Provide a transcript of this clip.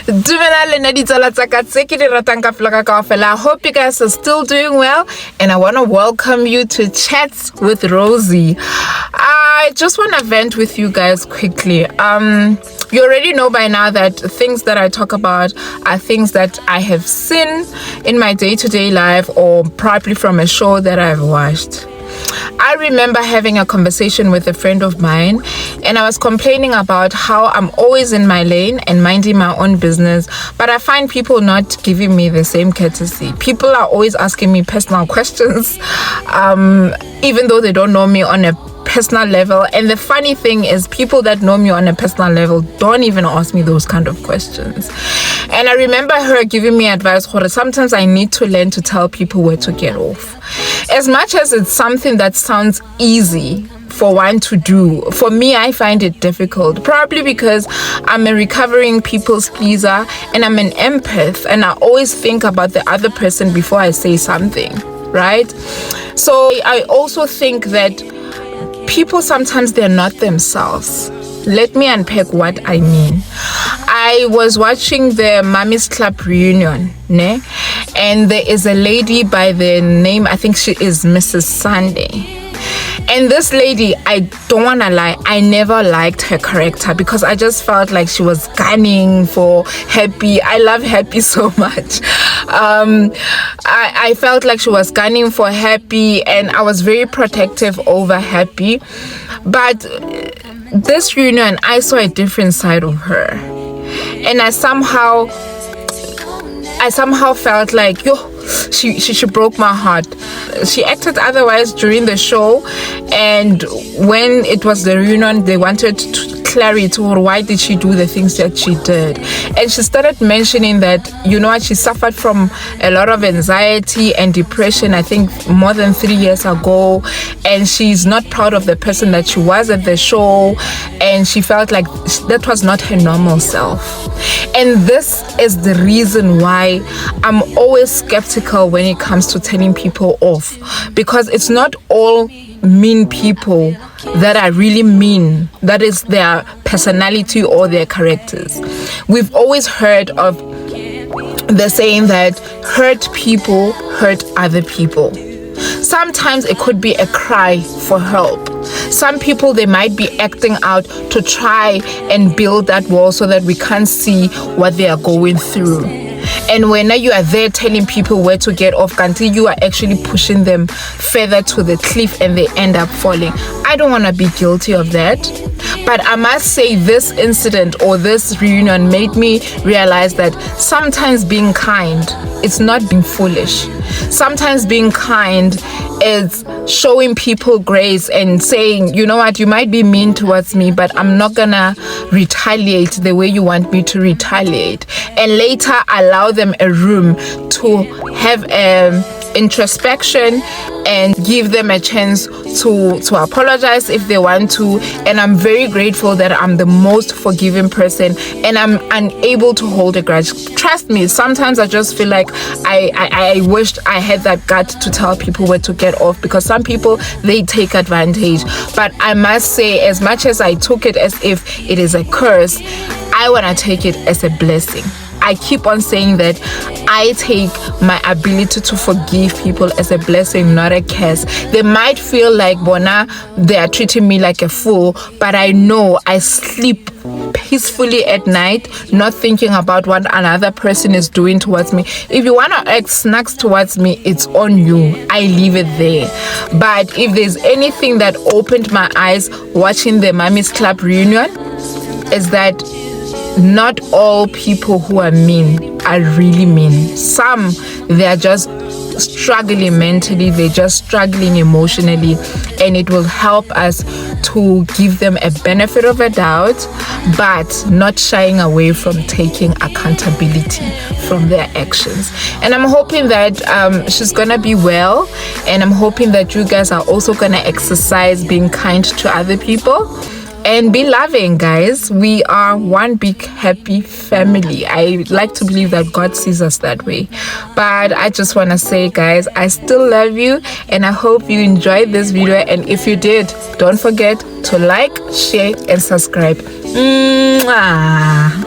I hope you guys are still doing well, and I want to welcome you to Chats with Rosie. I just want to vent with you guys quickly. You already know by now that things that I talk about are things that I have seen in my day-to-day life or probably from a show that I've watched. I remember having a conversation with a friend of mine, and I was complaining about how I'm always in my lane and minding my own business, but I find people not giving me the same courtesy. People are always asking me personal questions, even though they don't know me on a personal level. And the funny thing is, people that know me on a personal level don't even ask me those kind of questions. And I remember her giving me advice, sometimes I need to learn to tell people where to get off. As much as it's something that sounds easy for one to do, for me, I find it difficult, probably because I'm a recovering people's pleaser and I'm an empath, and I always think about the other person before I say something, right? So I also think that people sometimes they're not themselves. Let me unpack what I mean. I was watching the Mommy's Club reunion, ne? And there is a lady by the name, I think she is Mrs. Sunday. And this lady, I don't want to lie, I never liked her character because I just felt like she was gunning for Happy. I love Happy so much. I felt like she was gunning for Happy, and I was very protective over Happy. But this reunion, I saw a different side of her. And I somehow felt like, she broke my heart. She acted otherwise during the show, and when it was the reunion, they wanted clarity or why did she do the things that she did. And she started mentioning that, she suffered from a lot of anxiety and depression, I think more than 3 years ago, and she's not proud of the person that she was at the show, and she felt like that was not her normal self. And this is the reason why I'm always skeptical when it comes to telling people off, because it's not all mean people that are really mean. That is their personality or their characters. We've always heard of the saying that hurt people hurt other people. Sometimes it could be a cry for help. Some people, they might be acting out to try and build that wall so that we can't see what they are going through. And when you are there telling people where to get off, until you are actually pushing them further to the cliff and they end up falling. I don't want to be guilty of that. But I must say, this incident or this reunion made me realize that sometimes being kind, it's not being foolish. Sometimes being kind is showing people grace and saying, you know what, you might be mean towards me, but I'm not gonna retaliate the way you want me to retaliate. And later allow them a room to have introspection and give them a chance to apologize if they want to. And I'm very grateful that I'm the most forgiving person and I'm unable to hold a grudge. Trust me, sometimes I just feel like I wished I had that gut to tell people where to get off, because some people, they take advantage. But I must say, as much as I took it as if it is a curse, I want to take it as a blessing. I keep on saying that I take my ability to forgive people as a blessing, not a curse. They might feel like, Bona, they are treating me like a fool, but I know I sleep peacefully at night, not thinking about what another person is doing towards me. If you want to act snacks towards me, it's on you. I leave it there. But if there's anything that opened my eyes watching the Mommy's Club reunion, is that not all people who are mean are really mean. Some, they are just struggling mentally, they're just struggling emotionally, and it will help us to give them a benefit of a doubt, but not shying away from taking accountability from their actions. And I'm hoping that she's gonna be well, and I'm hoping that you guys are also gonna exercise being kind to other people and be loving, guys. We are one big happy family. I like to believe that God sees us that way. But I just want to say, guys, I still love you, and I hope you enjoyed this video. And if you did, don't forget to like, share, and subscribe. Mwah.